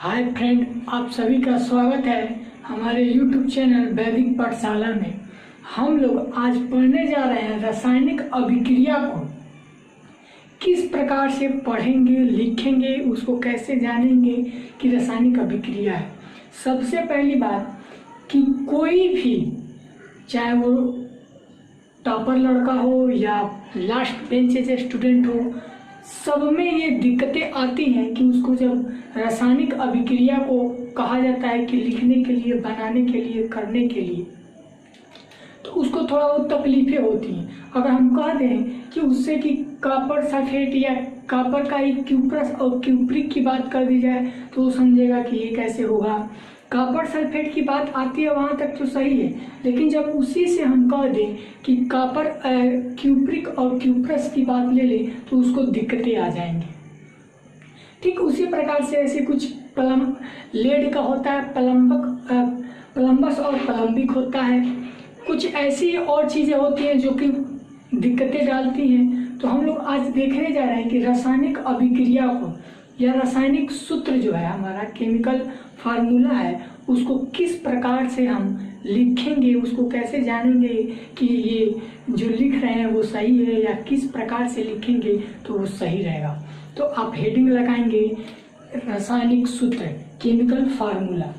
Hi friend, आप सभी का स्वागत है हमारे YouTube चैनल वैदिक पाठशाला में। हम लोग आज पढ़ने जा रहे हैं रासायनिक अभिक्रिया को किस प्रकार से पढ़ेंगे, लिखेंगे, उसको कैसे जानेंगे कि रासायनिक अभिक्रिया है। सबसे पहली बात कि कोई भी, चाहे वो टॉपर लड़का हो या लास्ट बेंच से स्टूडेंट हो, सब में ये दिक्कतें आती हैं कि उसको जब रासायनिक अभिक्रिया को कहा जाता है कि लिखने के लिए, बनाने के लिए, करने के लिए, तो उसको थोड़ा बहुत तकलीफें होती हैं। अगर हम कह दें कि उससे कि कॉपर सल्फेट या कॉपर का एक क्यूप्रस और क्यूप्रिक की बात कर दी जाए तो वो समझेगा कि ये कैसे होगा। कॉपर सल्फेट की बात आती है वहाँ तक तो सही है, लेकिन जब उसी से हम कह दें कि कॉपर क्यूप्रिक और क्यूप्रस की बात ले लें तो उसको दिक्कतें आ जाएंगी। ठीक उसी प्रकार से ऐसे कुछ लेड का होता है, प्लम्बस और प्लम्बिक होता है। कुछ ऐसी और चीज़ें होती हैं जो कि दिक्कतें डालती हैं। तो हम लोग आज देखने जा रहे हैं कि रासायनिक अभिक्रिया को या रासायनिक सूत्र जो है, हमारा केमिकल फार्मूला है, उसको किस प्रकार से हम लिखेंगे, उसको कैसे जानेंगे कि ये जो लिख रहे हैं वो सही है या किस प्रकार से लिखेंगे तो वो सही रहेगा। तो आप हेडिंग लगाएंगे रासायनिक सूत्र, केमिकल फार्मूला।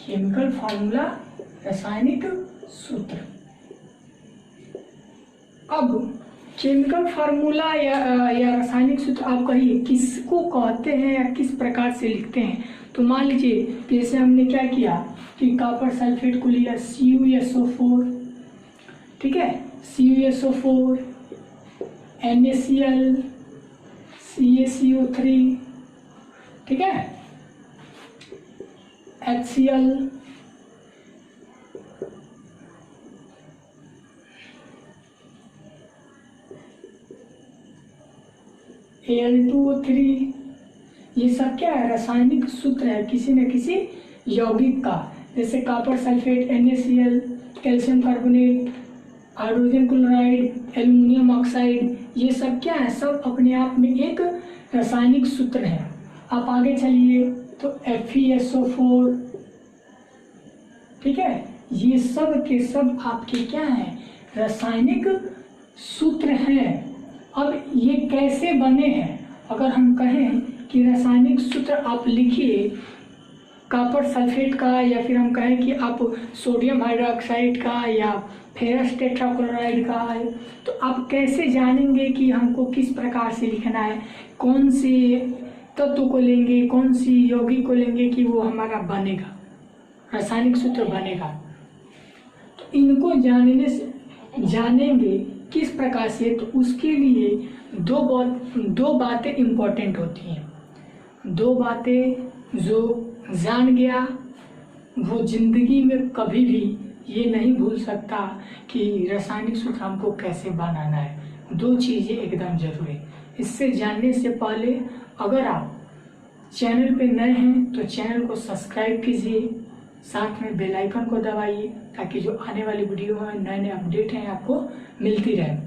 केमिकल फार्मूला, रासायनिक सूत्र। अब केमिकल फार्मूला या रासायनिक सूत्र आप कहिए किसको कहते हैं या किस प्रकार से लिखते हैं। तो मान लीजिए जैसे हमने क्या किया कि कॉपर सल्फेट को लिया CuSO4, ठीक है, CuSO4, NaCl, CaCO3, ठीक है, HCl, Al2O3, ये सब क्या है, रासायनिक सूत्र है किसी न किसी यौगिक का। जैसे copper sulphate, NaCl, calcium carbonate, hydrogen chloride, aluminium oxide, ये सब क्या है, सब अपने आप में एक रासायनिक सूत्र है। आप आगे चलिए तो FeSO4, ठीक है, ये सब के सब आपके क्या हैं, रासायनिक सूत्र हैं। अब ये कैसे बने हैं, अगर हम कहें कि रासायनिक सूत्र आप लिखिए कॉपर सल्फेट का, या फिर हम कहें कि आप सोडियम हाइड्रोक्साइड का या फेरस टेट्राक्लोराइड का है, तो आप कैसे जानेंगे कि हमको किस प्रकार से लिखना है, कौन सी तत्व को लेंगे, कौन सी यौगिक को लेंगे कि वो हमारा बनेगा, रासायनिक सूत्र बनेगा। तो इनको जानेंगे किस प्रकार से, तो उसके लिए दो बातें इम्पोर्टेंट होती हैं। दो बातें जो जान गया वो जिंदगी में कभी भी ये नहीं भूल सकता कि रासायनिक सूत्र हमको कैसे बनाना है। दो चीज़ें एकदम जरूरी। इससे जानने से पहले अगर आप चैनल पे नए हैं तो चैनल को सब्सक्राइब कीजिए, साथ में बेल आइकन को दबाइए ताकि जो आने वाली वीडियो में नए नए अपडेट हैं आपको मिलती रहे।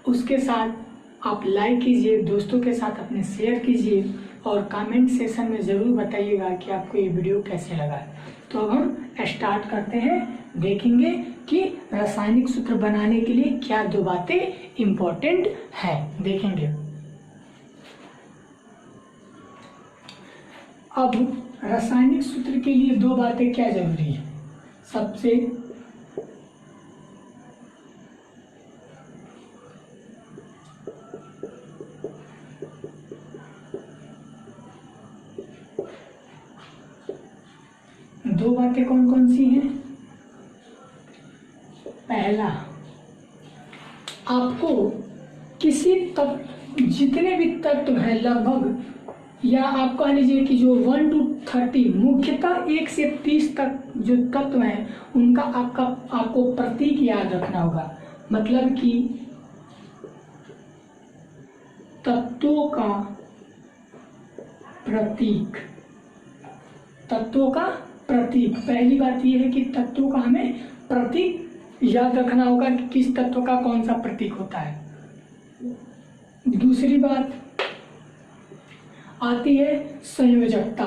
उसके साथ आप लाइक कीजिए, दोस्तों के साथ अपने शेयर कीजिए और कमेंट सेक्शन में ज़रूर बताइएगा कि आपको ये वीडियो कैसे लगा है। तो अब हम स्टार्ट करते हैं, देखेंगे कि रासायनिक सूत्र बनाने के लिए क्या दो बातें इम्पोर्टेंट है, देखेंगे। अब रासायनिक सूत्र के लिए दो बातें क्या जरूरी है। सबसे दो बातें कौन कौन सी हैं। पहला, आपको किसी तत्व, जितने भी तत्व हैं लगभग या आप कह लीजिए कि जो 1 to 30 मुख्यतः 1 से 30 तक जो तत्व हैं उनका आपको प्रतीक याद रखना होगा। मतलब कि तत्वों का प्रतीक, तत्वों का प्रतीक। पहली बात यह है कि तत्वों का हमें प्रतीक याद रखना होगा कि किस तत्व का कौन सा प्रतीक होता है। दूसरी बात आती है संयोजकता।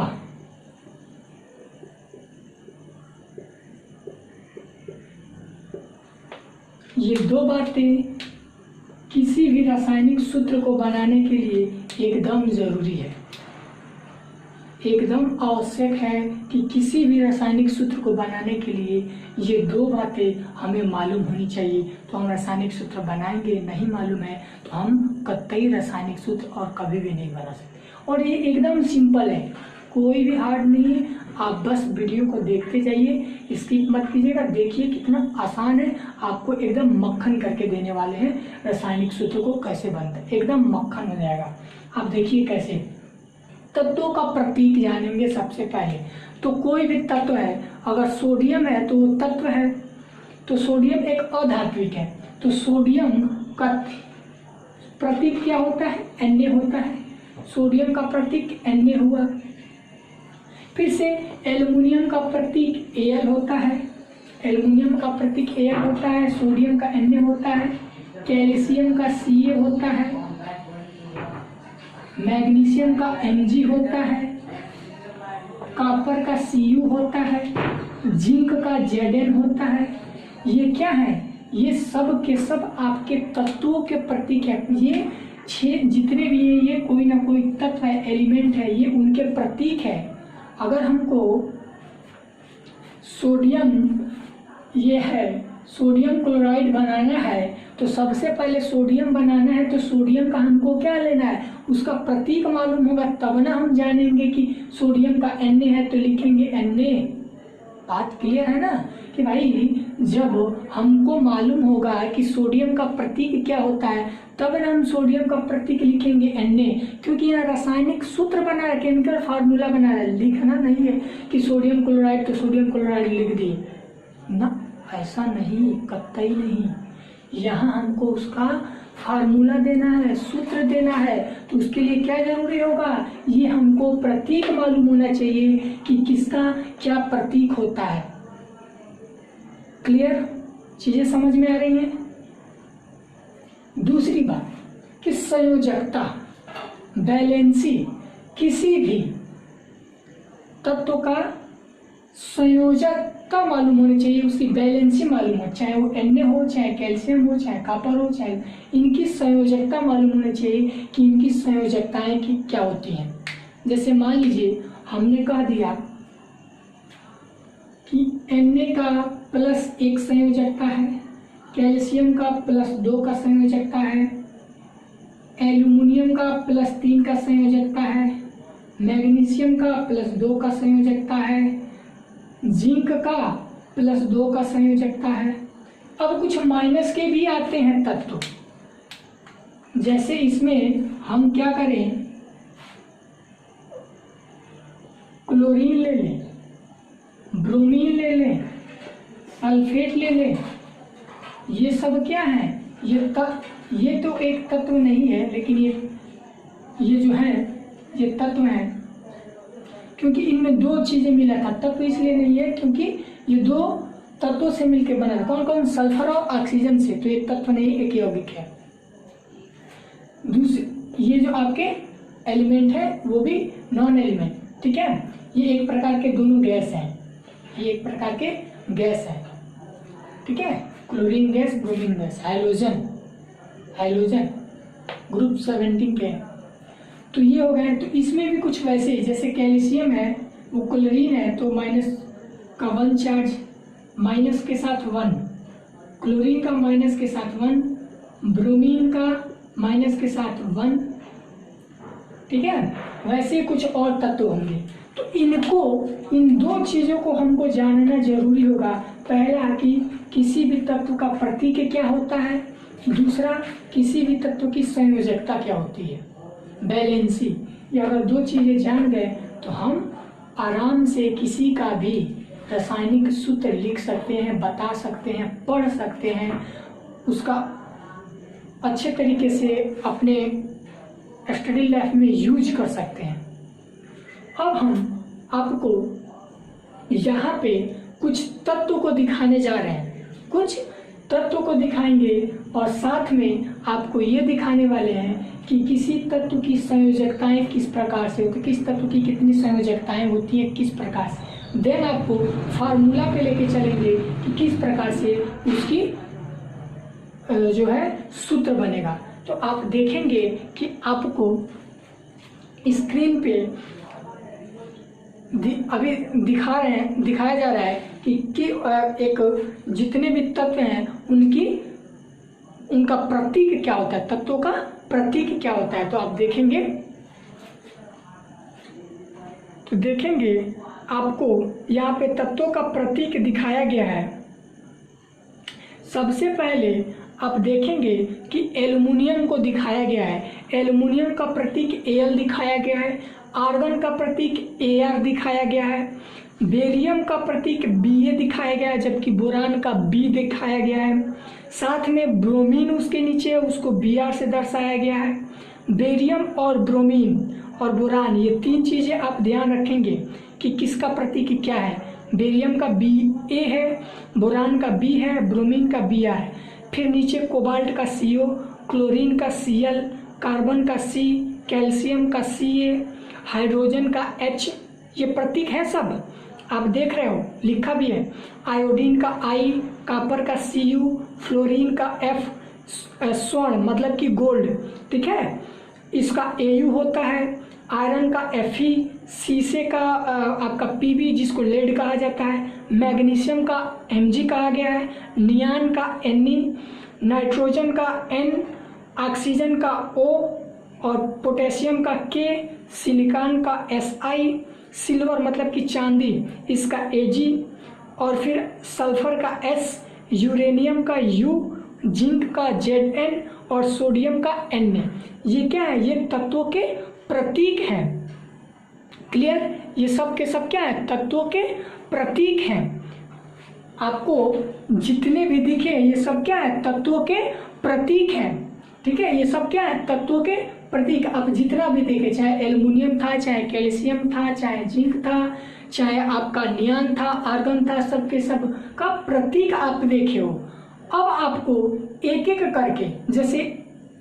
ये दो बातें किसी भी रासायनिक सूत्र को बनाने के लिए एकदम जरूरी है, एकदम आवश्यक है कि किसी भी रासायनिक सूत्र को बनाने के लिए ये दो बातें हमें मालूम होनी चाहिए, तो हम रासायनिक सूत्र बनाएंगे। नहीं मालूम है तो हम कतई रासायनिक सूत्र और कभी भी नहीं बना सकते। और ये एकदम सिंपल है, कोई भी हार्ड नहीं है। आप बस वीडियो को देखते जाइए, स्किप मत कीजिएगा। देखिए कितना आसान है, आपको एकदम मक्खन करके देने वाले हैं रासायनिक सूत्र को कैसे बनता है, एकदम मक्खन हो जाएगा। आप देखिए कैसे। तत्वों का प्रतीक जानेंगे सबसे पहले। तो कोई भी तत्व है, अगर सोडियम है तो वो तत्व है, तो सोडियम एक अधात्विक है, तो सोडियम का प्रतीक क्या होता है? Na होता है। सोडियम का प्रतीक Na हुआ। फिर से एल्युमिनियम का प्रतीक Al होता है, एल्युमिनियम का प्रतीक Al होता है, सोडियम का Na होता है, कैल्शियम का Ca होता है, मैग्नीशियम का Mg होता है, कॉपर का Cu होता है, जिंक का Zn होता है। ये क्या है? ये सब के सब आपके तत्वों के प्रतीक है। ये 6 जितने भी हैं ये कोई ना कोई तत्व है, एलिमेंट है, ये उनके प्रतीक है। अगर हमको सोडियम, ये है सोडियम क्लोराइड बनाना है, तो सबसे पहले सोडियम बनाना है तो सोडियम का हमको क्या लेना है? उसका प्रतीक मालूम होगा, तब ना हम जानेंगे कि सोडियम का Na है तो लिखेंगे Na। बात क्लियर है ना कि भाई जब हमको मालूम होगा कि सोडियम का प्रतीक क्या होता है तब ना हम सोडियम का प्रतीक लिखेंगे Na, क्योंकि यह रासायनिक सूत्र बना है, केमिकल फार्मूला बना है। लिखना नहीं है कि सोडियम क्लोराइड तो सोडियम क्लोराइड लिख दिए ना, ऐसा नहीं, कतई नहीं। यहाँ हमको उसका फार्मूला देना है, सूत्र देना है, तो उसके लिए क्या जरूरी होगा? ये हमको प्रतीक मालूम होना चाहिए कि किसका क्या प्रतीक होता है। क्लियर? चीजें समझ में आ रही हैं? दूसरी बात कि संयोजकता, बैलेंसी, किसी भी तत्व का संयोजकता मालूम होनी चाहिए, उसकी बैलेंसी मालूम हो, चाहे वो Na हो, चाहे कैल्शियम हो, चाहे कॉपर हो, चाहे इनकी संयोजकता मालूम होनी चाहिए कि इनकी संयोजकताएं की क्या होती हैं। जैसे मान लीजिए हमने कह दिया कि Na का +1 संयोजकता है, कैल्शियम का +2 का संयोजकता है, एल्युमिनियम का +3 का संयोजकता है, मैग्नीशियम का +2 का संयोजकता है, जिंक का +2 का संयोजकता है। अब कुछ माइनस के भी आते हैं तत्व, जैसे इसमें हम क्या करें, क्लोरीन ले लें, ब्रोमीन ले लें, सल्फेट ले लें। ये सब क्या है? ये तो एक तत्व नहीं है, लेकिन ये जो है ये तत्व है, क्योंकि इनमें 2 चीजें मिला था। तत्व इसलिए नहीं है क्योंकि ये 2 तत्वों से मिलकर बना था। कौन कौन? सल्फर और ऑक्सीजन से। तो एक तत्व नहीं, एक यौगिक है। दूसरे ये जो आपके एलिमेंट है वो भी नॉन एलिमेंट, ठीक है। ये एक प्रकार के दोनों गैस हैं, ये एक प्रकार के गैस है, ठीक है। Chlorine gas, bromine gas, hydrogen group 17 के। तो ये हो गए। तो इसमें भी कुछ वैसे ही, जैसे कैल्शियम है वो क्लोरीन है तो माइनस का 1 चार्ज, माइनस के साथ 1, क्लोरीन का माइनस के साथ 1, ब्रोमीन का माइनस के साथ 1, ठीक है। वैसे कुछ और तत्व होंगे। तो इनको, इन 2 चीज़ों को हमको जानना जरूरी होगा। पहला कि किसी भी तत्व का प्रतीक क्या होता है, दूसरा किसी भी तत्व की संयोजकता क्या होती है, बैलेंसी। ये अगर दो चीज़ें जान गए तो हम आराम से किसी का भी रासायनिक सूत्र लिख सकते हैं, बता सकते हैं, पढ़ सकते हैं, उसका अच्छे तरीके से अपने स्टडी लाइफ में यूज कर सकते हैं। अब हम आपको यहाँ पे कुछ तत्वों को दिखाने जा रहे हैं, कुछ तत्वों को दिखाएंगे और साथ में आपको ये दिखाने वाले हैं कि किसी तत्व की संयोजकताएं किस प्रकार से होती है, किस तत्व की कितनी संयोजकताएं होती हैं, किस प्रकार से। देन आपको फार्मूला पे लेके चलेंगे कि किस प्रकार से उसकी जो है सूत्र बनेगा। तो आप देखेंगे कि आपको स्क्रीन पे अभी दिखाया जा रहा है कि एक जितने भी तत्व हैं उनका प्रतीक क्या होता है, तत्वों का प्रतीक क्या होता है। तो आप देखेंगे आपको यहाँ पे तत्वों का प्रतीक दिखाया गया है। सबसे पहले आप देखेंगे कि एल्युमिनियम को दिखाया गया है, एल्युमिनियम का प्रतीक Al दिखाया गया है, आर्गन का प्रतीक Ar दिखाया गया है, बेरियम का प्रतीक Ba दिखाया गया है, जबकि बोरान का B दिखाया गया है। साथ में ब्रोमीन उसके नीचे है, उसको Br से दर्शाया गया है। बेरियम और ब्रोमीन और बोरान, ये तीन चीज़ें आप ध्यान रखेंगे कि किसका प्रतीक क्या है। बेरियम का Ba है, बोरान का B है, ब्रोमीन का Br है। फिर नीचे कोबाल्ट का CO, क्लोरीन का Cl, कार्बन का C, कैल्शियम का Ca, हाइड्रोजन का H, ये प्रतीक है सब आप देख रहे हो, लिखा भी है। आयोडीन का I, कॉपर का Cu, फ्लोरीन का F, स्वर्ण मतलब कि गोल्ड, ठीक है, इसका Au होता है। आयरन का Fe, शीशे का आपका Pb जिसको लेड कहा जाता है, मैग्नीशियम का Mg कहा गया है, नियान का Ne, नाइट्रोजन का N, ऑक्सीजन का O और पोटेशियम का K, सिलिकॉन का Si, सिल्वर मतलब कि चांदी इसका Ag और फिर सल्फर का S, यूरेनियम का U, जिंक का Zn और सोडियम का Na। ये क्या है, ये तत्वों के प्रतीक हैं। क्लियर, ये सब के सब क्या है, तत्वों के प्रतीक हैं। आपको जितने भी दिखे ये सब क्या है, तत्वों के प्रतीक हैं, ठीक है, ये सब क्या है, तत्वों के प्रतीक। आप जितना भी देखे, चाहे एल्युमिनियम था, चाहे कैल्शियम था, चाहे जिंक था, चाहे आपका नियान था, आर्गन था, सब के सब का प्रतीक आप देखे हो। अब आपको एक एक करके, जैसे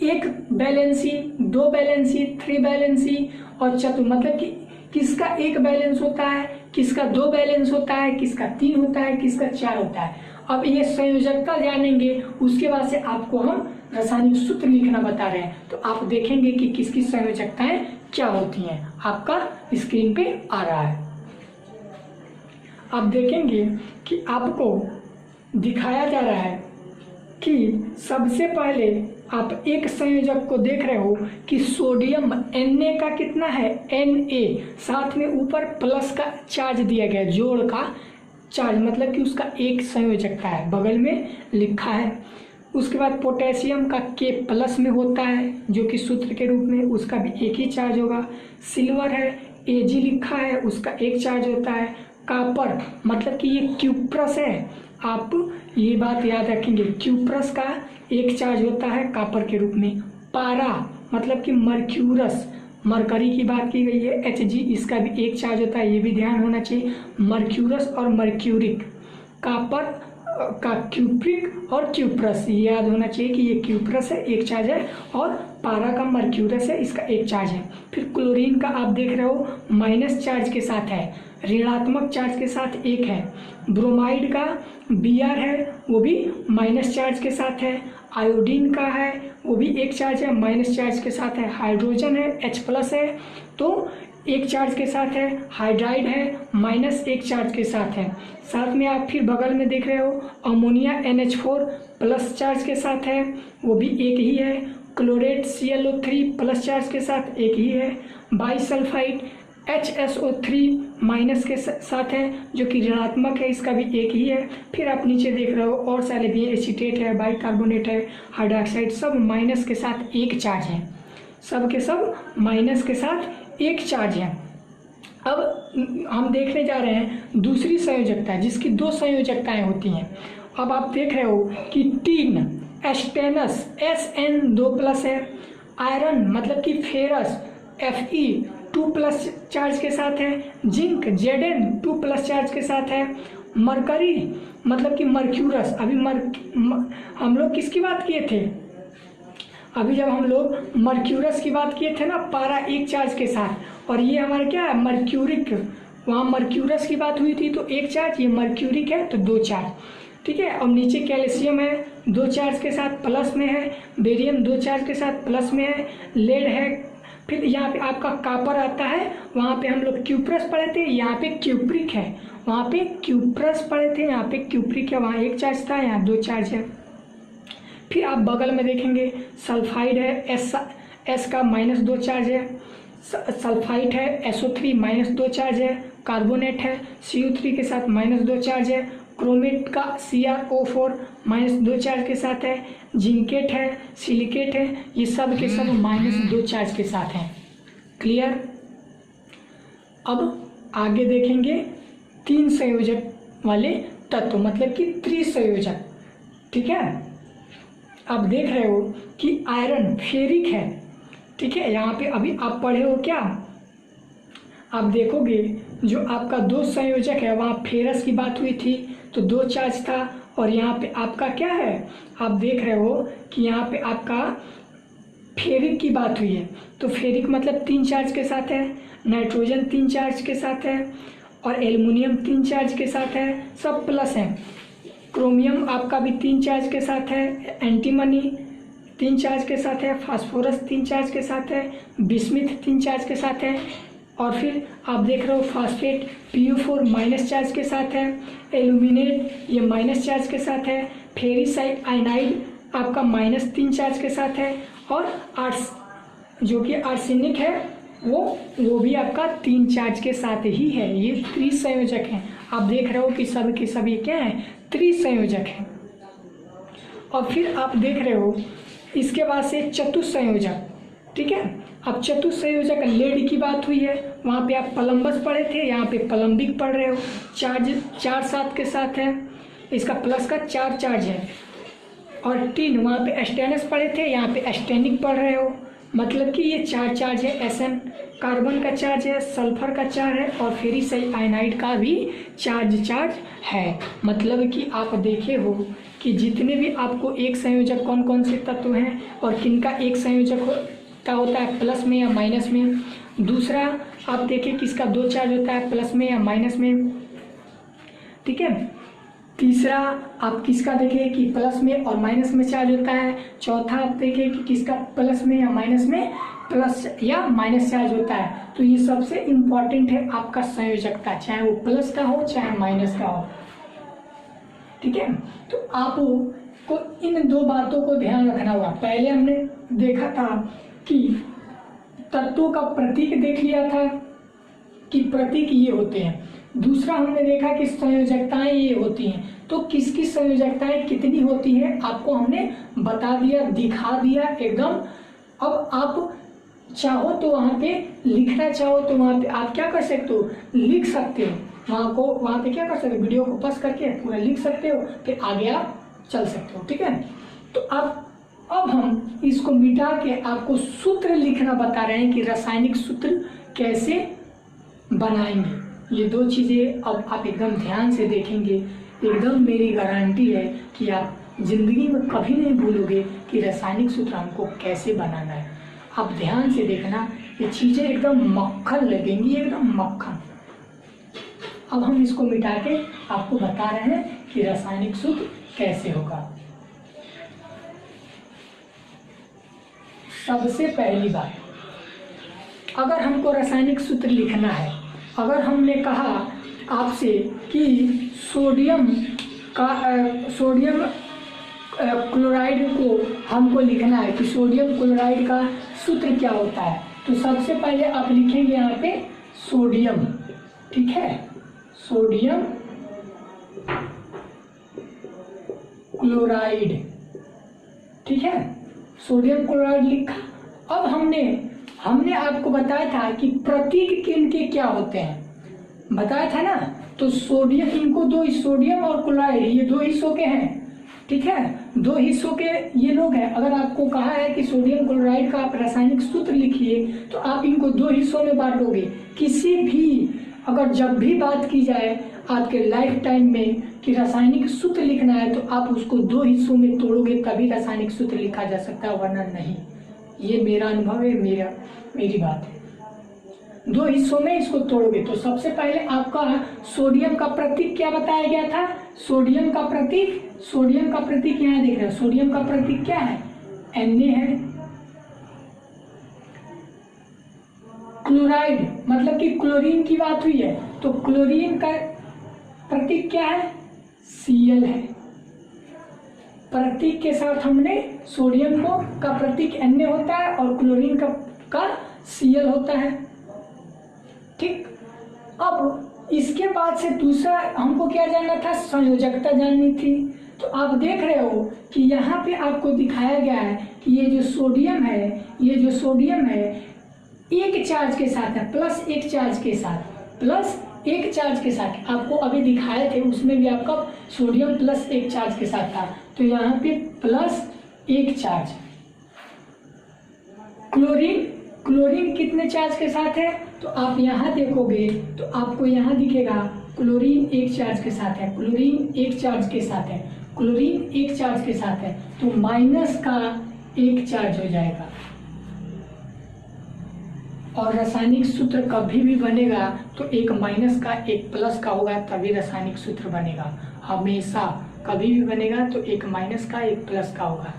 एक बैलेंसी, दो बैलेंसी, 3 बैलेंसी और चतुर मतलब कि किसका एक बैलेंस होता है, किसका 2 बैलेंस होता है, किसका 3 होता है, किसका 4 होता है। अब ये संयोजकता जानेंगे, उसके बाद से आपको हम रासायनिक सूत्र लिखना बता रहे हैं। तो आप देखेंगे कि किसकी संयोजकताएं क्या होती हैं, आपका स्क्रीन पे आ रहा है। आप देखेंगे कि आपको दिखाया जा रहा है कि सबसे पहले आप एक संयोजक को देख रहे हो कि सोडियम Na का कितना है, Na, साथ में ऊपर प्लस का चार्ज दिया गया, जोड़ का चार्ज मतलब कि उसका एक संयोजकता है, बगल में लिखा है। उसके बाद पोटेशियम का K प्लस में होता है जो कि सूत्र के रूप में, उसका भी एक ही चार्ज होगा। सिल्वर है, Ag लिखा है, उसका एक चार्ज होता है। कॉपर मतलब कि ये क्यूप्रस है, आप ये बात याद रखेंगे, क्यूप्रस का एक चार्ज होता है कॉपर के रूप में। पारा मतलब कि मर्क्यूरस, मरकरी की बात की गई है, Hg, इसका भी एक चार्ज होता है, ये भी ध्यान होना चाहिए। मर्क्यूरस और मर्क्यूरिक, कॉपर का क्यूप्रिक और क्यूप्रस, ये याद होना चाहिए कि ये क्यूप्रस है, एक चार्ज है, और पारा का मर्क्यूरस है, इसका एक चार्ज है। फिर क्लोरीन का आप देख रहे हो माइनस चार्ज के साथ है, ऋणात्मक चार्ज के साथ एक है। ब्रोमाइड का Br है, वो भी माइनस चार्ज के साथ है। आयोडीन का है, वो भी एक चार्ज है, माइनस चार्ज के साथ है। हाइड्रोजन है, H प्लस है, तो एक चार्ज के साथ है। हाइड्राइड है, माइनस एक चार्ज के साथ है। साथ में आप फिर बगल में देख रहे हो अमोनिया NH4 प्लस चार्ज के साथ है, वो भी एक ही है। क्लोरेट ClO3 प्लस चार्ज के साथ एक ही है। बाइसल्फाइड HSO3 माइनस के साथ है जो कि ऋणात्मक है, इसका भी एक ही है। फिर आप नीचे देख रहे हो और सारे भी, एसीटेट है, बाइकार्बोनेट है, हाइड्रोक्साइड, सब माइनस के साथ एक चार्ज है, सब के सब माइनस के साथ एक चार्ज है। अब हम देखने जा रहे हैं दूसरी संयोजकता जिसकी दो संयोजकताएं होती हैं। अब आप देख रहे हो कि टीन एस्टेनस Sn2+ है, आयरन मतलब कि फेरस Fe 2+ चार्ज के साथ है, जिंक Zn 2+ चार्ज के साथ है, मरकरी मतलब कि मर्क्यूरस, अभी हम लोग किसकी बात किए थे, अभी जब हम लोग मर्क्यूरस की बात किए थे ना, पारा 1 चार्ज के साथ, और ये हमारा क्या है मर्क्यूरिक, वहाँ मर्क्यूरस की बात हुई थी तो 1 चार्ज, ये मर्क्यूरिक है तो 2 चार्ज, ठीक है। और नीचे कैल्शियम है 2 चार्ज के साथ प्लस में है, बेरियम 2 चार्ज के साथ प्लस में है, लेड है, फिर यहाँ पे आपका कापर आता है, वहाँ पे हम लोग क्यूप्रस पढ़े थे, यहाँ पे क्यूप्रिक है, वहाँ पे क्यूप्रस पढ़े थे, यहाँ पे क्यूप्रिक है, वहाँ 1 चार्ज था, यहाँ 2 चार्ज है। फिर आप बगल में देखेंगे सल्फाइड है, S का -2 चार्ज है, सल्फाइड है SO3 -2 चार्ज है, कार्बोनेट है CU3 के साथ -2 चार्ज है, क्रोमेट का CrO4 -2 चार्ज के साथ है, जिंकेट है, सिलिकेट है, ये सब के सब -2 चार्ज के साथ हैं। क्लियर। अब आगे देखेंगे 3 संयोजक वाले तत्व मतलब कि त्रिसंयोजक, ठीक है। आप देख रहे हो कि आयरन फेरिक है, ठीक है, यहाँ पे अभी आप पढ़े हो क्या, आप देखोगे जो आपका 2 संयोजक है वहाँ फेरस की बात हुई थी तो 2 चार्ज था, और यहाँ पे आपका क्या है, आप देख रहे हो कि यहाँ पे आपका फेरिक की बात हुई है, तो फेरिक मतलब 3 चार्ज के साथ है, नाइट्रोजन 3 चार्ज के साथ है, और एल्युमिनियम 3 चार्ज के साथ है, सब प्लस हैं। क्रोमियम आपका भी 3 चार्ज के साथ है, एंटीमनी 3 चार्ज के साथ है, फास्फोरस 3 चार्ज के साथ है, बिस्मिथ 3 चार्ज के साथ है, और फिर आप देख रहे हो फास्फेट PU4 -चार्ज के साथ है, एल्यूमिनेट ये -चार्ज के साथ है, फेरिसाइड आयनाइड आपका -3 चार्ज के साथ है, और जो कि आर्सेनिक है वो भी आपका 3 चार्ज के साथ ही है। ये त्रिसंयोजक हैं। आप देख रहे हो कि सब के सभी क्या हैं, त्रिसंयोजक हैं। और फिर आप देख रहे हो इसके बाद से चतुस्संयोजक, ठीक है। अब चतुस्संयोजक लेड की बात हुई है, वहाँ पे आप प्लम्बस पढ़े थे, यहाँ पे प्लम्बिक पढ़ रहे हो, चार्ज 4 7 के साथ है, इसका प्लस का 4 चार्ज है। और टीन वहाँ पे एस्टेनस पढ़े थे, यहाँ पे एस्टेनिक पढ़ रहे हो, मतलब कि ये 4 चार्ज है। Sn कार्बन का चार्ज है, सल्फर का चार्ज है, और फेरिसाइड आयनाइड का भी चार्ज है। मतलब कि आप देखे हो कि जितने भी आपको एक संयोजक कौन कौन से तत्व हैं और किनका एक संयोजक का होता है प्लस में या माइनस में, दूसरा आप देखें किसका 2 चार्ज होता है प्लस में या माइनस में, ठीक है। तीसरा आप किसका देखें कि प्लस में और माइनस में चार्ज होता है, चौथा आप देखें कि किसका प्लस में या माइनस में प्लस या माइनस चार्ज होता है। तो ये सबसे इम्पॉर्टेंट है आपका संयोजकता, चाहे वो प्लस का हो चाहे माइनस का हो, ठीक है। तो आपको इन 2 बातों को ध्यान रखना होगा। पहले हमने देखा था कि तत्वों का प्रतीक देख लिया था कि प्रतीक ये होते हैं, दूसरा हमने देखा कि संयोजकताएं ये होती हैं। तो किसकी संयोजकताएं कितनी होती हैं आपको हमने बता दिया, दिखा दिया एकदम। अब आप चाहो तो वहाँ पे लिखना चाहो तो वहाँ पे आप क्या कर सकते हो, लिख सकते हो, वहाँ पे क्या कर सकते हो, वीडियो को पॉज करके पूरा लिख सकते हो, फिर आगे आप चल सकते हो, ठीक है। तो अब हम इसको मिटा के आपको सूत्र लिखना बता रहे हैं कि रासायनिक सूत्र कैसे बनाएंगे। ये 2 चीज़ें अब आप एकदम ध्यान से देखेंगे, एकदम मेरी गारंटी है कि आप जिंदगी में कभी नहीं भूलोगे कि रासायनिक सूत्र हमको कैसे बनाना है। आप ध्यान से देखना, ये चीज़ें एकदम मक्खन लगेंगी, एकदम मक्खन। अब हम इसको मिटा के आपको बता रहे हैं कि रासायनिक सूत्र कैसे होगा। सबसे पहली बात, अगर हमको रासायनिक सूत्र लिखना है, अगर हमने कहा आपसे कि सोडियम क्लोराइड को हमको लिखना है कि सोडियम क्लोराइड का सूत्र क्या होता है, तो सबसे पहले आप लिखेंगे यहाँ पे सोडियम, ठीक है, सोडियम क्लोराइड, ठीक है, सोडियम क्लोराइड लिखा। अब हमने हमने आपको बताया था कि प्रतीक इनके क्या होते हैं, बताया था ना। तो सोडियम, इनको दो, सोडियम और क्लोराइड ये दो हिस्सों के हैं, ठीक है, दो हिस्सों के ये लोग हैं। अगर आपको कहा है कि सोडियम क्लोराइड का आप रासायनिक सूत्र लिखिए तो आप इनको दो हिस्सों में बांटोगे। किसी भी, अगर जब भी बात की जाए आपके लाइफ टाइम में कि रासायनिक सूत्र लिखना है तो आप उसको दो हिस्सों में तोड़ोगे तभी रासायनिक सूत्र लिखा जा सकता है, वरना नहीं। ये मेरा अनुभव है, मेरी बात है। दो हिस्सों में इसको तोड़ोगे। तो सबसे पहले आपका सोडियम का प्रतीक क्या बताया गया था? सोडियम का प्रतीक यहाँ देख रहे हो, सोडियम का प्रतीक क्या है? Na है। क्लोराइड मतलब कि क्लोरीन की बात हुई है, तो क्लोरीन का प्रतीक क्या है? Cl है। प्रतीक के साथ हमने सोडियम का प्रतीक Na होता है और क्लोरीन का Cl होता है, ठीक। अब इसके बाद से दूसरा हमको क्या जानना था? संयोजकता जाननी थी। तो आप देख रहे हो कि यहाँ पे आपको दिखाया गया है कि ये जो सोडियम है एक चार्ज के साथ है, प्लस एक चार्ज के साथ आपको अभी दिखाए थे, उसमें भी आपका सोडियम प्लस एक चार्ज के साथ था। तो यहाँ पे प्लस एक चार्ज। क्लोरीन कितने चार्ज के साथ है? तो आप यहाँ देखोगे तो आपको यहाँ दिखेगा क्लोरीन एक चार्ज के साथ है, तो माइनस का एक चार्ज हो जाएगा। और रासायनिक सूत्र कभी भी बनेगा तो एक माइनस का एक प्लस का होगा तभी रासायनिक सूत्र बनेगा। हमेशा कभी भी बनेगा तो एक माइनस का एक प्लस का होगा।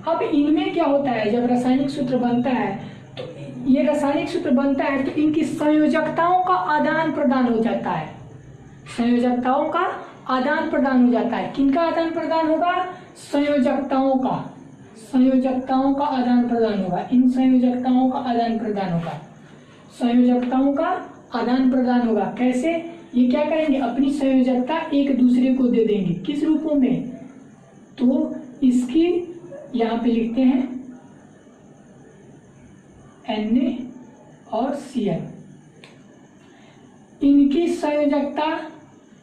अब इनमें क्या होता है, जब रासायनिक सूत्र बनता है तो ये रासायनिक सूत्र बनता है तो इनकी संयोजकताओं का आदान प्रदान हो जाता है। संयोजकताओं का आदान प्रदान हो जाता है। किनका आदान प्रदान होगा? संयोजकताओं का आदान प्रदान होगा। इन संयोजकताओं का आदान प्रदान होगा। कैसे? ये क्या करेंगे? अपनी संयोजकता एक दूसरे को दे देंगे। किस रूपों में? तो इसकी यहाँ पे लिखते हैं Na और Cl। इनकी संयोजकता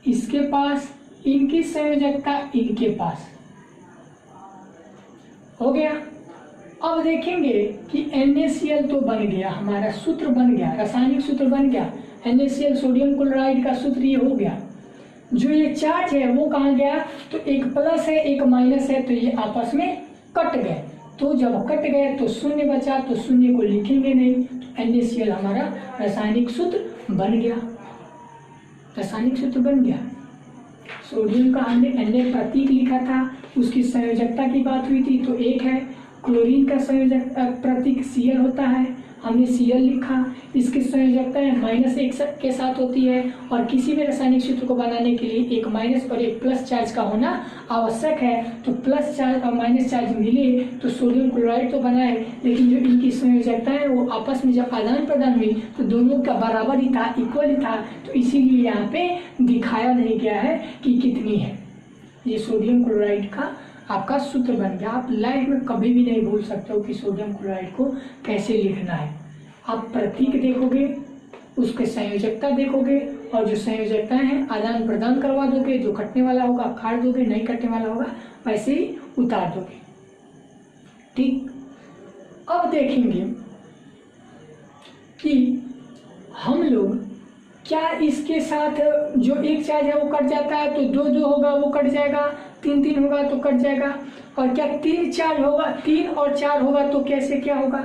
इसके पास, इनकी संयोजकता इनके पास, हो गया। अब देखेंगे कि NaCl तो बन गया, हमारा सूत्र बन गया, रासायनिक सूत्र बन गया। NaCl सोडियम क्लोराइड का सूत्र ये हो गया। जो ये चार्ज है वो कहाँ गया? तो एक प्लस है एक माइनस है, तो ये आपस में कट गए। तो जब कट गए तो शून्य बचा, तो शून्य को लिखेंगे नहीं। तो NaCl हमारा रासायनिक सूत्र बन गया। सोडियम का हमने Na प्रतीक लिखा था, उसकी संयोजकता की बात हुई थी तो एक है। क्लोरीन का संयोजक प्रतीक Cl होता है, हमने Cl लिखा। इसकी संयोजकता माइनस एक के साथ होती है और किसी भी रासायनिक सूत्र को बनाने के लिए एक माइनस और एक प्लस चार्ज का होना आवश्यक है। तो प्लस चार्ज और माइनस चार्ज मिले तो सोडियम क्लोराइड तो बनाए, लेकिन जो इनकी संयोजकता है वो आपस में जब आदान प्रदान हुई तो दोनों का बराबर ही था, इक्वल ही था। तो इसीलिए यहाँ पे दिखाया नहीं गया है कि कितनी है। ये सोडियम क्लोराइड का आपका सूत्र बन गया। आप लाइफ में कभी भी नहीं भूल सकते हो कि सोडियम क्लोराइड को कैसे लिखना है। आप प्रतीक देखोगे, उसके संयोजकता देखोगे और जो संयोजकताएं हैं आदान प्रदान करवा दोगे। जो कटने वाला होगा काट दोगे, नहीं कटने वाला होगा वैसे ही उतार दोगे, ठीक। अब देखेंगे कि हम लोग क्या इसके साथ जो एक चार्ज है वो कट जाता है तो दो दो होगा वो कट जाएगा, तीन तीन होगा तो कट जाएगा। और क्या तीन चार्ज होगा, तीन और चार होगा तो कैसे क्या होगा?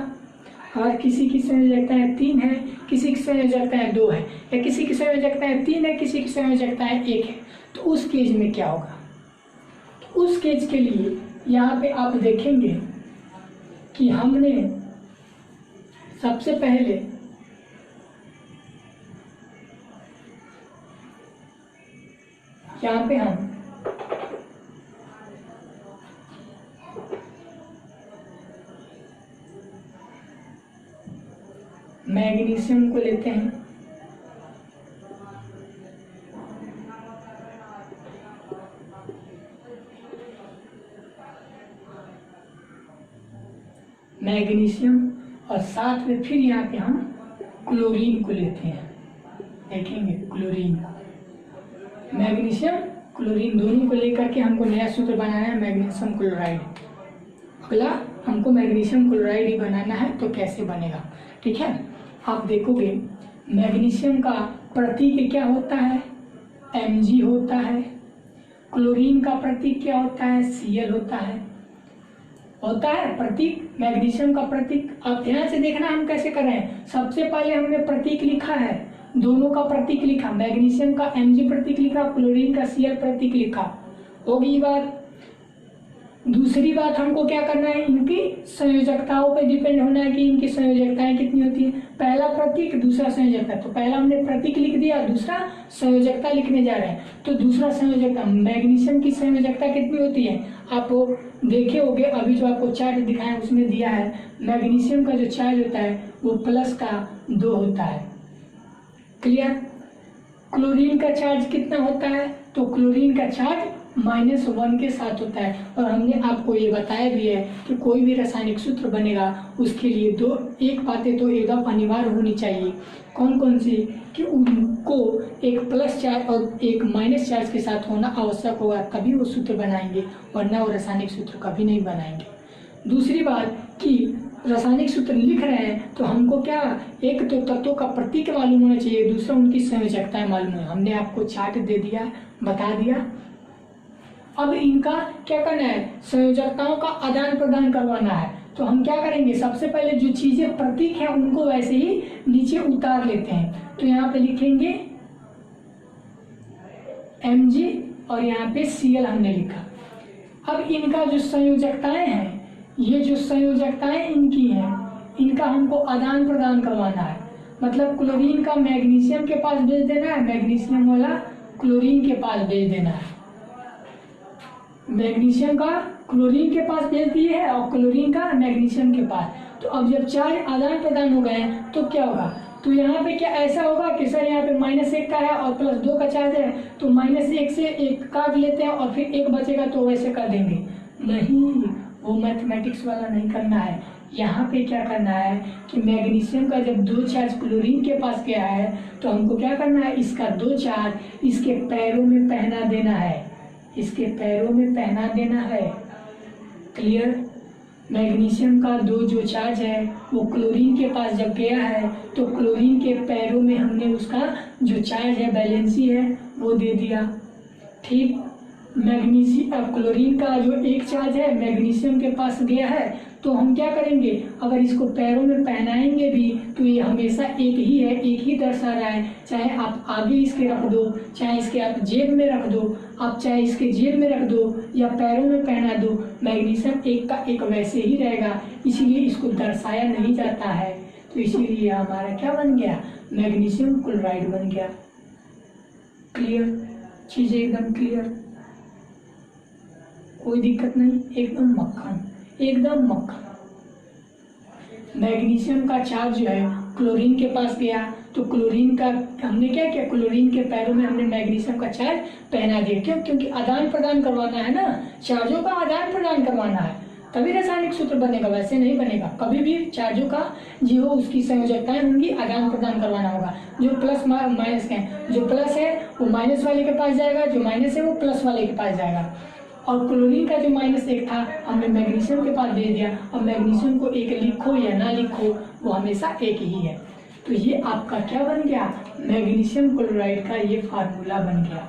और किसी की संयोजकताएं तीन है, किसी की संयोजकताएं दो है, या किसी की संयोजकताएं तीन है, किसी की संयोजकताएं एक है, तो उस केस में क्या होगा? तो उस केस के लिए यहाँ पे आप देखेंगे कि हमने सबसे पहले यहाँ पे हम मैग्नीशियम को लेते हैं। मैग्नीशियम और साथ में फिर यहाँ पे हम क्लोरीन को लेते हैं। देखेंगे क्लोरीन, मैग्नीशियम क्लोरीन दोनों को लेकर के हमको नया सूत्र बनाना है मैग्नीशियम क्लोराइड। अगला हमको मैग्नीशियम क्लोराइड ही बनाना है, तो कैसे बनेगा, ठीक है। आप देखोगे मैग्नीशियम का प्रतीक क्या होता है, Mg होता है। क्लोरीन का प्रतीक क्या होता है, Cl होता है प्रतीक। मैग्नीशियम का प्रतीक आप ध्यान से देखना हम कैसे कर रहे हैं। सबसे पहले हमने प्रतीक लिखा है, दोनों का प्रतीक लिखा, मैग्नीशियम का Mg प्रतीक लिखा, क्लोरीन का Cl प्रतीक लिखा, होगी बात। दूसरी बात हमको क्या करना है, इनकी संयोजकताओं पे डिपेंड होना है कि इनकी संयोजकताएं कितनी होती है। पहला प्रतीक, दूसरा संयोजकता, तो पहला हमने प्रतीक लिख दिया, दूसरा संयोजकता लिखने जा रहे हैं। तो दूसरा संयोजकता, मैग्नीशियम की संयोजकता कितनी होती है, आप देखे होंगे अभी जो आपको चार्ट दिखाया उसमें दिया है। मैग्नीशियम का जो चार्ज होता है वो +2 होता है, क्लियर। क्लोरीन का चार्ज कितना होता है, तो क्लोरीन का चार्ज -1 के साथ होता है। और हमने आपको ये बताया भी है कि कोई भी रासायनिक सूत्र बनेगा उसके लिए एक बातें तो एकदम अनिवार्य होनी चाहिए। कौन कौन सी, कि उनको एक प्लस चार्ज और एक माइनस चार्ज के साथ होना आवश्यक होगा, तभी वो सूत्र बनाएंगे, वरना वो रासायनिक सूत्र कभी नहीं बनाएंगे। दूसरी बात कि रासायनिक सूत्र लिख रहे हैं तो हमको क्या, एक तो तत्वों का प्रतीक मालूम होना चाहिए, दूसरा उनकी संयोजकताएं मालूम है। हमने आपको चार्ट दे दिया, बता दिया। अब इनका क्या करना है, संयोजकताओं का आदान प्रदान करवाना है। तो हम क्या करेंगे, सबसे पहले जो चीजें प्रतीक है उनको वैसे ही नीचे उतार लेते हैं। तो यहाँ पे लिखेंगे Mg और यहाँ पे Cl हमने लिखा। अब इनका जो संयोजकताएं हैं, ये जो संयोजकताएं इनकी हैं, इनका हमको आदान प्रदान करवाना है। मतलब क्लोरीन का मैग्नीशियम के पास भेज देना है, मैग्नीशियम वाला क्लोरीन के पास भेज देना है। मैग्नीशियम का क्लोरीन के पास भेज दिए है और क्लोरीन का मैग्नीशियम के पास। तो अब जब चार्ज आदान प्रदान हो गए तो क्या होगा, तो यहाँ पे क्या ऐसा होगा कि सर यहाँ पे -1 का है और +2 का चार्ज है, तो -1 से 1 काट लेते हैं और फिर 1 बचेगा तो वैसे कर देंगे। नहीं, वो मैथमेटिक्स वाला नहीं करना है। यहाँ पे क्या करना है कि मैग्नीशियम का जब 2 चार्ज क्लोरीन के पास गया है तो हमको क्या करना है, इसका 2 चार्ज इसके पैरों में पहना देना है, इसके पैरों में पहना देना है, क्लियर। मैग्नीशियम का 2 जो चार्ज है वो क्लोरीन के पास जब गया है तो क्लोरीन के पैरों में हमने उसका जो चार्ज है, बैलेंसी है, वो दे दिया, ठीक। क्लोरीन का जो 1 चार्ज है मैग्नीशियम के पास गया है, तो हम क्या करेंगे, अगर इसको पैरों में पहनाएंगे भी तो ये हमेशा एक ही है, एक ही दर्शा रहा है। चाहे आप आगे इसके रख दो, चाहे इसके आप जेब में रख दो, आप चाहे इसके जेब में रख दो या पैरों में पहना दो, मैग्नीशियम 1 का 1 वैसे ही रहेगा, इसीलिए इसको दर्शाया नहीं जाता है। तो इसीलिए हमारा क्या बन गया, मैग्नीशियम क्लोराइड बन गया, क्लियर। चीजें एकदम क्लियर, कोई दिक्कत नहीं, एकदम मक्खन, एकदम मक्खन। मैग्नीशियम का चार्ज जो है क्लोरीन के पास गया तो क्लोरीन का हमने क्या किया, क्लोरीन के पैरों में हमने मैग्नीशियम का चार्ज पहना दिया। क्यों, क्योंकि आदान प्रदान करवाना है ना, चार्जों का आदान प्रदान करवाना है, तभी रासायनिक सूत्र बनेगा, वैसे नहीं बनेगा। कभी भी चार्जों का जो उसकी संयोजकताएं होंगी, आदान प्रदान करवाना होगा। जो प्लस माइनस है, जो प्लस है वो माइनस वाले के पास जाएगा, जो माइनस है वो प्लस वाले के पास जाएगा। और क्लोरीन का जो -1 था हमने मैग्नीशियम के पास दे दिया। अब मैग्नीशियम को 1 लिखो या ना लिखो, वो हमेशा 1 ही है। तो ये आपका क्या बन गया, मैग्नीशियम क्लोराइड का ये फार्मूला बन गया,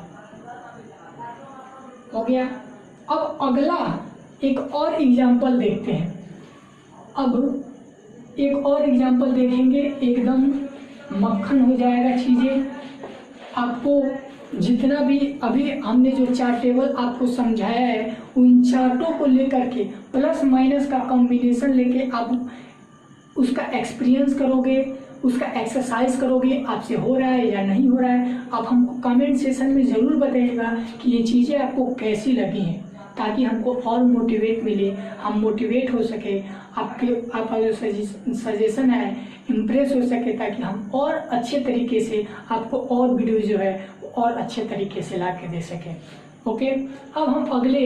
हो गया। अब अगला एक और एग्जाम्पल देखते हैं। अब एक और एग्जाम्पल देखेंगे, एकदम मक्खन हो जाएगा चीजें। आपको जितना भी अभी हमने जो चार्ट टेबल आपको समझाया है, उन चार्टों को लेकर के प्लस माइनस का कॉम्बिनेशन लेके आप उसका एक्सपीरियंस करोगे, उसका एक्सरसाइज करोगे, आपसे हो रहा है या नहीं हो रहा है। आप हमको कमेंट सेशन में ज़रूर बताइएगा कि ये चीज़ें आपको कैसी लगी हैं, ताकि हमको और मोटिवेट मिले, हम मोटिवेट हो सके, आपका जो सजेशन है इम्प्रेस हो सके, ताकि हम और अच्छे तरीके से आपको और वीडियो जो है और अच्छे तरीके से ला के दे सकें। ओके, अब हम अगले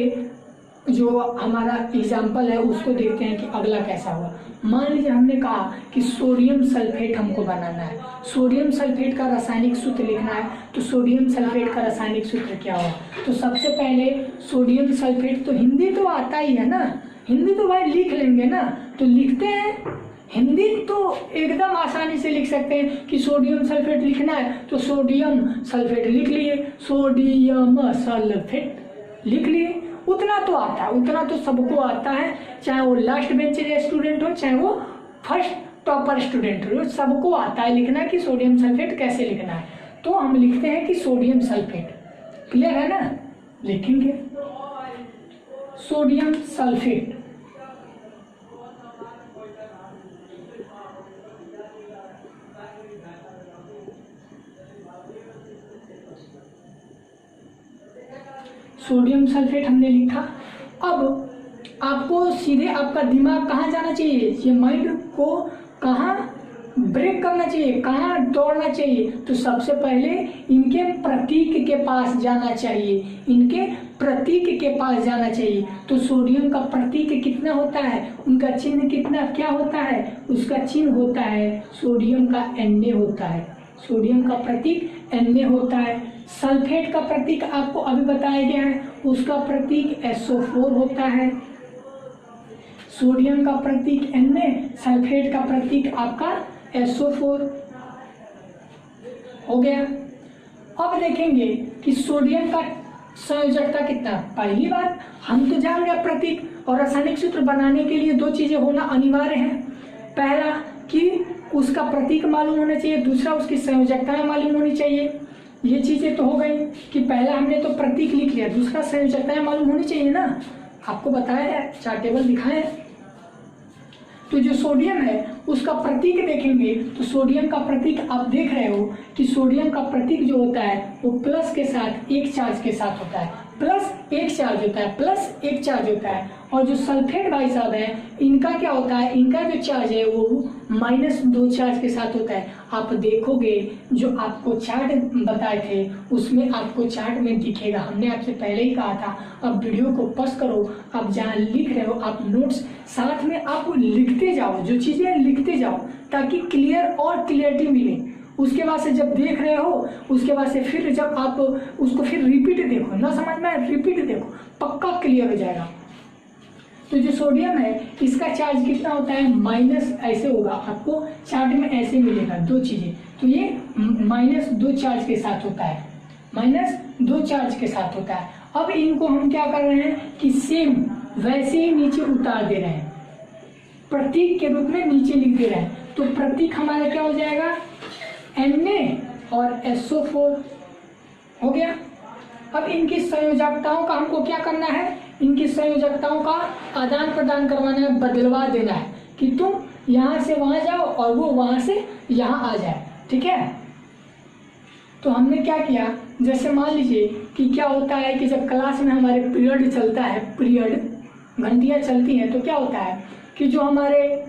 जो हमारा एग्जाम्पल है उसको देखते हैं कि अगला कैसा हुआ। मान लीजिए हमने कहा कि सोडियम सल्फेट हमको बनाना है, सोडियम सल्फेट का रासायनिक सूत्र लिखना है। तो सोडियम सल्फेट का रासायनिक सूत्र क्या हुआ? तो सबसे पहले सोडियम सल्फेट, तो हिंदी तो आता ही है ना, हिंदी तो भाई लिख लेंगे ना, तो लिखते हैं। हिंदी तो एकदम आसानी से लिख सकते हैं कि सोडियम सल्फेट लिखना है तो सोडियम सल्फेट लिख लिए, सोडियम सल्फेट लिख लिए। उतना तो आता है, उतना तो सबको आता है, चाहे वो लास्ट बेंच स्टूडेंट हो चाहे वो फर्स्ट टॉपर स्टूडेंट हो, सबको आता है लिखना कि सोडियम सल्फेट कैसे लिखना है। तो हम लिखते हैं कि सोडियम सल्फेट, क्लियर है ना? लिखेंगे सोडियम सल्फेट, सोडियम सल्फेट हमने लिखा। अब आपको सीधे आपका दिमाग कहाँ जाना चाहिए, ये माइंड को कहाँ ब्रेक करना चाहिए, कहाँ दौड़ना चाहिए? तो सबसे पहले इनके प्रतीक के पास जाना चाहिए, इनके प्रतीक के पास जाना चाहिए। तो सोडियम का प्रतीक कितना होता है, उनका चिन्ह कितना क्या होता है? उसका चिन्ह होता है सोडियम का Na होता है, सोडियम का प्रतीक Na होता है। सल्फेट का प्रतीक आपको अभी बताया गया है, उसका प्रतीक SO4 होता है। सोडियम का प्रतीक Na, सल्फेट का प्रतीक आपका SO4 हो गया। अब देखेंगे कि सोडियम का संयोजकता कितना। पहली बात हम तो जान गए प्रतीक और रासायनिक सूत्र बनाने के लिए दो चीजें होना अनिवार्य है। पहला कि उसका प्रतीक मालूम होना चाहिए, दूसरा उसकी संयोजकताएं मालूम होनी चाहिए। ये चीजें तो हो गई कि पहला हमने तो प्रतीक लिख लिया, दूसरा संयोजकताएं मालूम होनी चाहिए ना, आपको बताया है, चार्ट टेबल दिखाया है। तो जो सोडियम है उसका प्रतीक देखेंगे तो सोडियम का प्रतीक आप देख रहे हो कि सोडियम का प्रतीक जो होता है वो प्लस के साथ एक चार्ज के साथ होता है, प्लस एक चार्ज होता है, प्लस एक चार्ज होता है। और जो सल्फेट भाई साहब है इनका क्या होता है, इनका जो चार्ज है वो -2 चार्ज के साथ होता है। आप देखोगे जो आपको चार्ट बताए थे उसमें आपको चार्ट में दिखेगा, हमने आपसे पहले ही कहा था। अब वीडियो को पॉज करो, आप जहाँ लिख रहे हो आप नोट्स साथ में आप लिखते जाओ, जो चीजें लिखते जाओ ताकि क्लियर और क्लियरिटी मिले। उसके बाद से जब देख रहे हो उसके बाद से फिर जब आप उसको फिर रिपीट देखो, ना समझ में रिपीट देखो, पक्का क्लियर हो जाएगा। तो जो सोडियम है इसका चार्ज कितना होता है, माइनस ऐसे होगा, आपको चार्ट में ऐसे मिलेगा दो चीजें, तो ये -2 चार्ज के साथ होता है, -2 चार्ज के साथ होता है। अब इनको हम क्या कर रहे हैं कि सेम वैसे ही नीचे उतार दे रहे हैं, प्रतीक के रूप में नीचे लिख दे रहे हैं। तो प्रतीक हमारा क्या हो जाएगा, Na और SO4 हो गया। अब इनकी संयोजकताओं का हमको क्या करना है, इनकी संयोजकताओं का आदान प्रदान करवाना है, बदलवा देना है कि तुम यहाँ से वहाँ जाओ और वो वहाँ से यहाँ आ जाए, ठीक है। तो हमने क्या किया, जैसे मान लीजिए कि क्या होता है कि जब क्लास में हमारे पीरियड चलता है, पीरियड घंटियाँ चलती हैं, तो क्या होता है कि जो हमारे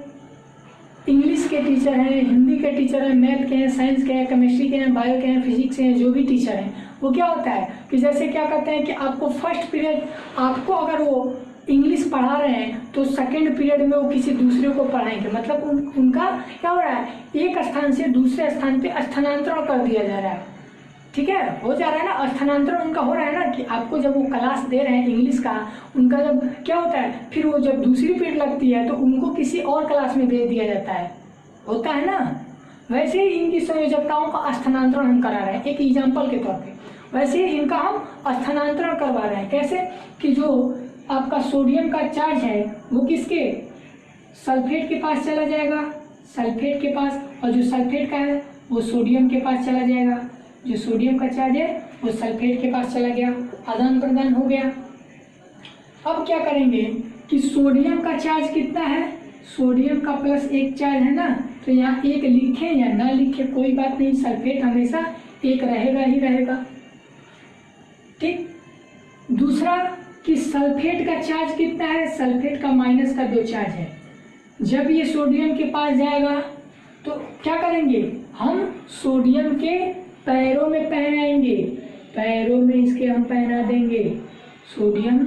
इंग्लिश के टीचर हैं, हिंदी के टीचर हैं, मैथ के हैं, साइंस के हैं, केमिस्ट्री के हैं, बायो के हैं, फिजिक्स के हैं, जो भी टीचर हैं वो क्या होता है कि जैसे क्या करते हैं कि आपको फर्स्ट पीरियड आपको अगर वो इंग्लिश पढ़ा रहे हैं तो सेकंड पीरियड में वो किसी दूसरे को पढ़ाएंगे, मतलब उनका क्या हो रहा है, एक स्थान से दूसरे स्थान पे स्थानांतरण कर दिया जा रहा है, ठीक है, हो जा रहा है ना, स्थानांतरण उनका हो रहा है ना, कि आपको जब वो क्लास दे रहे हैं इंग्लिश का, उनका जब क्या होता है फिर वो जब दूसरी पीरियड लगती है तो उनको किसी और क्लास में भेज दिया जाता है, होता है ना। वैसे ही इनकी संयोजकताओं का स्थानांतरण हम करा रहे हैं एक एग्जाम्पल के तौर पे, वैसे ही इनका हम स्थानांतरण करवा रहे हैं। कैसे कि जो आपका सोडियम का चार्ज है वो किसके, सल्फेट के पास चला जाएगा, सल्फेट के पास, और जो सल्फेट का है वो सोडियम के पास चला जाएगा, जो सोडियम का चार्ज है वो सल्फेट के पास चला गया, आदान प्रदान हो गया। अब क्या करेंगे कि सोडियम का चार्ज कितना है, सोडियम का +1 चार्ज है ना, तो यहाँ 1 लिखे या ना लिखे कोई बात नहीं, सल्फेट हमेशा 1 रहेगा ही रहेगा, ठीक। दूसरा कि सल्फेट का चार्ज कितना है, सल्फेट का -2 चार्ज है। जब ये सोडियम के पास जाएगा तो क्या करेंगे, हम सोडियम के पैरों में पहनाएंगे, पैरों में इसके हम पहना देंगे सोडियम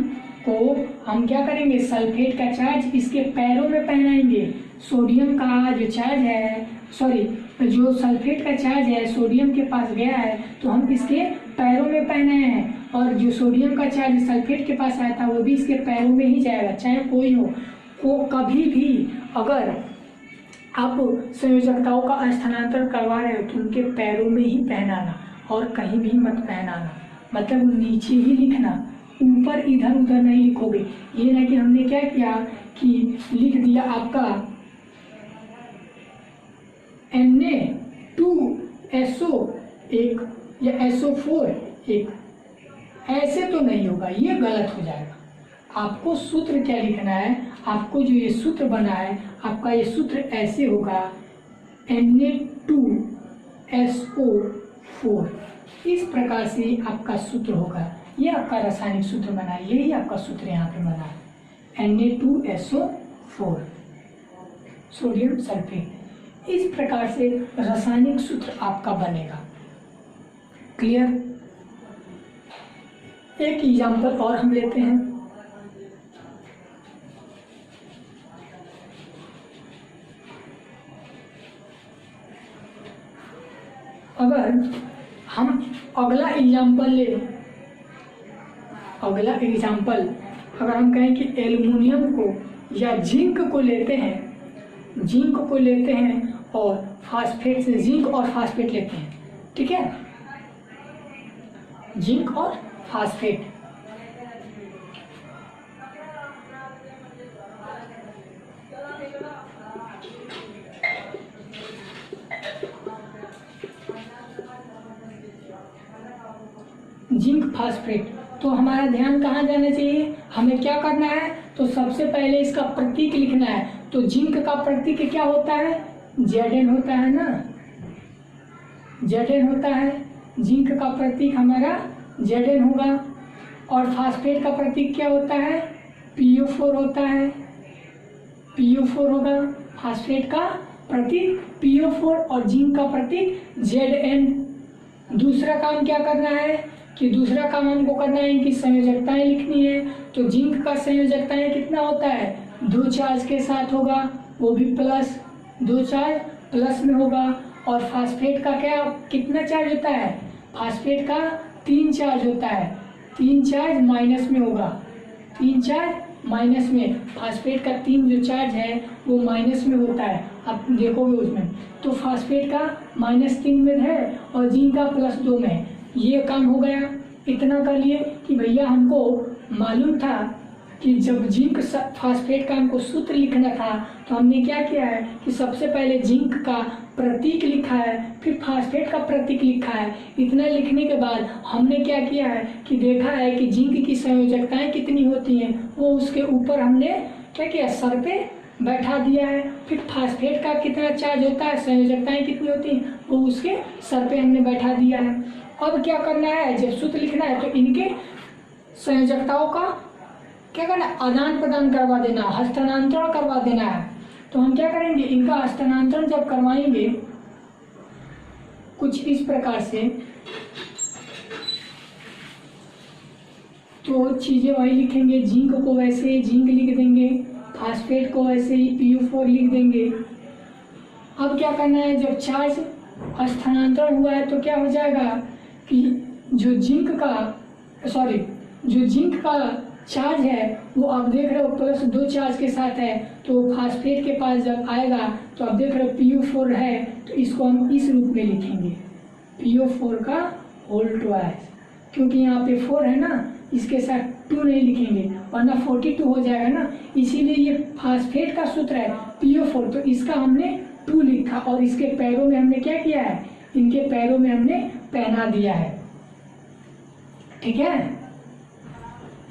को हम क्या करेंगे, सल्फेट का चार्ज इसके पैरों में पहनाएंगे। सोडियम का जो चार्ज है, सॉरी, जो सल्फेट का चार्ज है सोडियम के पास गया है तो हम इसके पैरों में पहनाए हैं, और जो सोडियम का चार्ज सल्फेट के पास आया था वो भी इसके पैरों में ही जाएगा, चाहे कोई हो। वो कभी भी अगर आप संयोजकताओं का स्थानांतरण करवा रहे हो तो उनके पैरों में ही पहनाना और कहीं भी मत पहनाना, मतलब नीचे ही लिखना, ऊपर इधर उधर नहीं लिखोगे। ये ना कि हमने क्या किया कि लिख दिया आपका Na2SO1 या SO4 1, ऐसे तो नहीं होगा, ये गलत हो जाएगा। आपको सूत्र क्या लिखना है, आपको जो ये सूत्र बना है आपका ये सूत्र ऐसे होगा Na2SO4, इस प्रकार से आपका सूत्र होगा। ये आपका रासायनिक सूत्र बना है, यही आपका सूत्र यहाँ पे बना है Na2SO4 सोडियम सल्फेट। इस प्रकार से रासायनिक सूत्र आपका बनेगा। क्लियर? एक एग्जाम्पल और हम लेते हैं। अगर हम अगला एग्जाम्पल अगर हम कहें कि एल्युमिनियम को या जिंक को लेते हैं और फास्फेट से जिंक और फास्फेट लेते हैं, ठीक है, जिंक और फास्फेट। जिंक फास्फेट, तो हमारा ध्यान कहाँ जाना चाहिए, हमें क्या करना है, तो सबसे पहले इसका प्रतीक लिखना है। तो जिंक का प्रतीक क्या होता है, Zn होता है ना, Zn होता है, जिंक का प्रतीक हमारा Zn होगा। और फास्फेट का प्रतीक क्या होता है, PO4 होता है, PO4 होगा फास्फेट का प्रतीक PO4 और जिंक का प्रतीक Zn। दूसरा काम क्या करना है कि दूसरा काम हमको करना है कि संयोजकताएं लिखनी है। तो जिंक का संयोजकताएं कितना होता है, 2 चार्ज के साथ होगा, वो भी प्लस, 2 चार्ज प्लस में होगा। और फास्फेट का क्या कितना चार्ज होता है, फास्फेट का 3 चार्ज होता है, 3 चार्ज माइनस में होगा, 3 चार्ज माइनस में। फास्फेट का 3 जो चार्ज है वो माइनस में होता है, आप देखोगे उसमें। तो फास्फेट का -3 में है और जिंक का +2 में है। ये काम हो गया। इतना कर लिए कि भैया हमको मालूम था कि जब जिंक फास्फेट का हमको सूत्र लिखना था तो हमने क्या किया है कि सबसे पहले जिंक का प्रतीक लिखा है, फिर फास्फेट का प्रतीक लिखा है। इतना लिखने के बाद हमने क्या किया है कि देखा है कि जिंक की संयोजकताएं कितनी होती हैं, वो उसके ऊपर हमने क्या किया, सर पे बैठा दिया है। फिर फास्फेट का कितना चार्ज होता है, संयोजकताएं कितनी होती हैं, वो उसके सर पे हमने बैठा दिया है। अब क्या करना है, जब सूत्र लिखना है तो इनके संयोजकताओं का क्या करना है, आदान प्रदान करवा देना, हस्तांतरण करवा देना है। तो हम क्या करेंगे, इनका हस्तांतरण जब करवाएंगे कुछ इस प्रकार से, तो चीजें वही लिखेंगे। जिंक को वैसे जिंक लिख देंगे, फास्फेट को वैसे ही PO4 लिख देंगे। अब क्या करना है, जब चार्ज हस्तांतरण हुआ है तो क्या हो जाएगा कि जो जिंक का चार्ज है वो आप देख रहे हो +2 चार्ज के साथ है, तो फास्फेट के पास जब आएगा तो आप देख रहे हो PO4 है, तो इसको हम इस रूप में लिखेंगे, PO4 का होल ट्वाइस। क्योंकि यहाँ पे 4 है ना, इसके साथ 2 नहीं लिखेंगे वरना 42 हो जाएगा ना, इसीलिए ये फास्फेट का सूत्र है PO4, तो इसका हमने 2 लिखा और इसके पैरों में हमने क्या किया है, इनके पैरों में हमने पहना दिया है, ठीक है,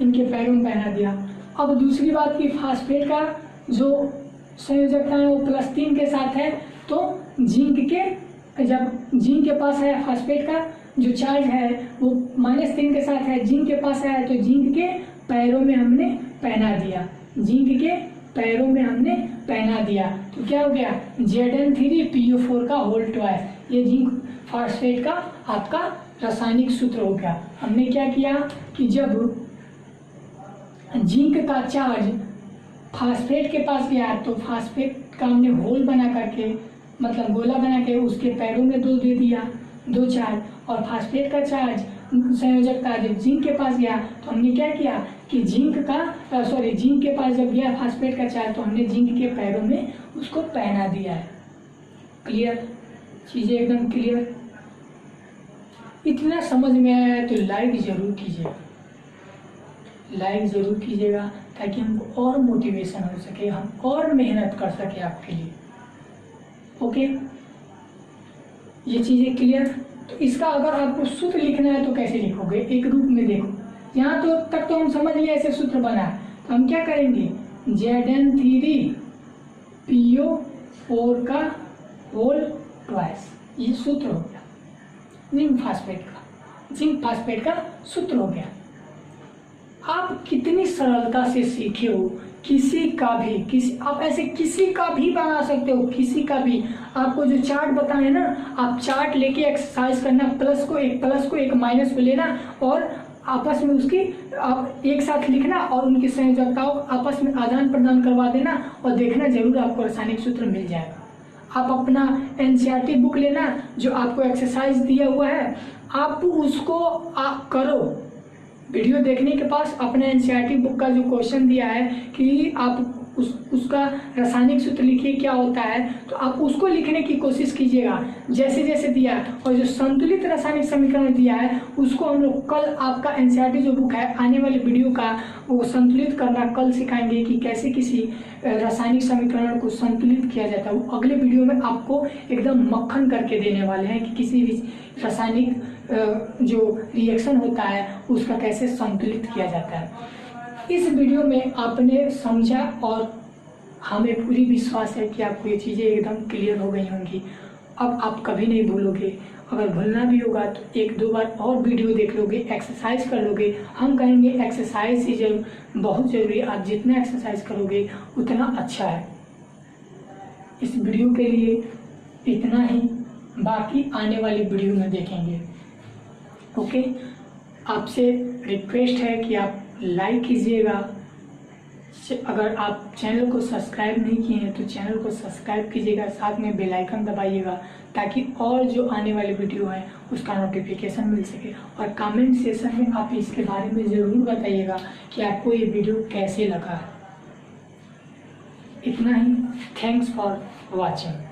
इनके पैरों में पहना दिया। अब दूसरी बात की फास्फेट का जो संयोजकता है वो +3 के साथ है, तो जब जिंक के पास है फास्फेट का जो चार्ज है वो -3 के साथ है, जिंक के पास है, तो जिंक के पैरों में हमने पहना दिया, जिंक के पैरों में हमने पहना दिया। तो क्या हो गया, Zn3PO4 का होल ट्वाइस। ये जिंक फास्फेट का आपका रासायनिक सूत्र हो गया। हमने क्या किया कि जब जिंक का चार्ज फास्फेट के पास गया तो फास्फेट का हमने होल बना करके, मतलब गोला बना के उसके पैरों में दे दिया 2 चार्ज, और फास्फेट का चार्ज संयोजक का जब जिंक के पास गया तो हमने क्या किया कि जिंक के पास जब गया फास्फेट का चार्ज तो हमने जिंक के पैरों में उसको पहना दिया है। क्लियर? चीजें एकदम क्लियर। इतना समझ में आया है तो लाइक जरूर कीजिएगा, ताकि हमको और मोटिवेशन हो सके, हम और मेहनत कर सके आपके लिए। ओके, ये चीजें क्लियर। तो इसका अगर आपको सूत्र लिखना है तो कैसे लिखोगे? एक रूप में देखो, यहाँ तो तक तो हम समझ लिए ऐसे सूत्र बना है, तो हम क्या करेंगे, Zn3 PO4 का होल ट्वाइस, ये सूत्र हो गया जिंक फास्फेट का सूत्र हो गया। आप कितनी सरलता से सीखे हो, आप ऐसे किसी का भी बना सकते हो, किसी का भी। आपको जो चार्ट बताए ना, आप चार्ट लेके एक्सरसाइज करना, प्लस को एक माइनस को लेना और आपस में उसकी आप एक साथ लिखना और उनकी संयोजकताओं आपस में आदान प्रदान करवा देना और देखना जरूर आपको रासायनिक सूत्र मिल जाएगा। आप अपना एनसीईआरटी बुक लेना, जो आपको एक्सरसाइज दिया हुआ है, आप उसको करो। वीडियो देखने के पास अपने एनसीईआरटी बुक का जो क्वेश्चन दिया है कि आप उसका रासायनिक सूत्र लिखिए क्या होता है, तो आप उसको लिखने की कोशिश कीजिएगा जैसे जैसे दिया है। और जो संतुलित रासायनिक समीकरण दिया है उसको हम लोग कल, आपका एनसीईआरटी जो बुक है आने वाले वीडियो का वो संतुलित करना कल सिखाएंगे कि कैसे किसी रासायनिक समीकरण को संतुलित किया जाता है। वो अगले वीडियो में आपको एकदम मक्खन करके देने वाले हैं कि किसी भी रासायनिक जो रिएक्शन होता है उसका कैसे संतुलित किया जाता है। इस वीडियो में आपने समझा और हमें पूरी विश्वास है कि आपको ये चीज़ें एकदम क्लियर हो गई होंगी। अब आप कभी नहीं भूलोगे। अगर भूलना भी होगा तो 1-2 बार और वीडियो देख लोगे, एक्सरसाइज कर लोगे। हम कहेंगे एक्सरसाइज ही बहुत ज़रूरी है, आप जितना एक्सरसाइज करोगे उतना अच्छा है। इस वीडियो के लिए इतना ही, बाकी आने वाली वीडियो में देखेंगे। ओके, आपसे रिक्वेस्ट है कि आप लाइक कीजिएगा। अगर आप चैनल को सब्सक्राइब नहीं किए हैं तो चैनल को सब्सक्राइब कीजिएगा, साथ में बेल आइकन दबाइएगा ताकि और जो आने वाले वीडियो है उसका नोटिफिकेशन मिल सके। और कमेंट सेक्शन में आप इसके बारे में ज़रूर बताइएगा कि आपको ये वीडियो कैसे लगा है। इतना ही, थैंक्स फॉर वॉचिंग।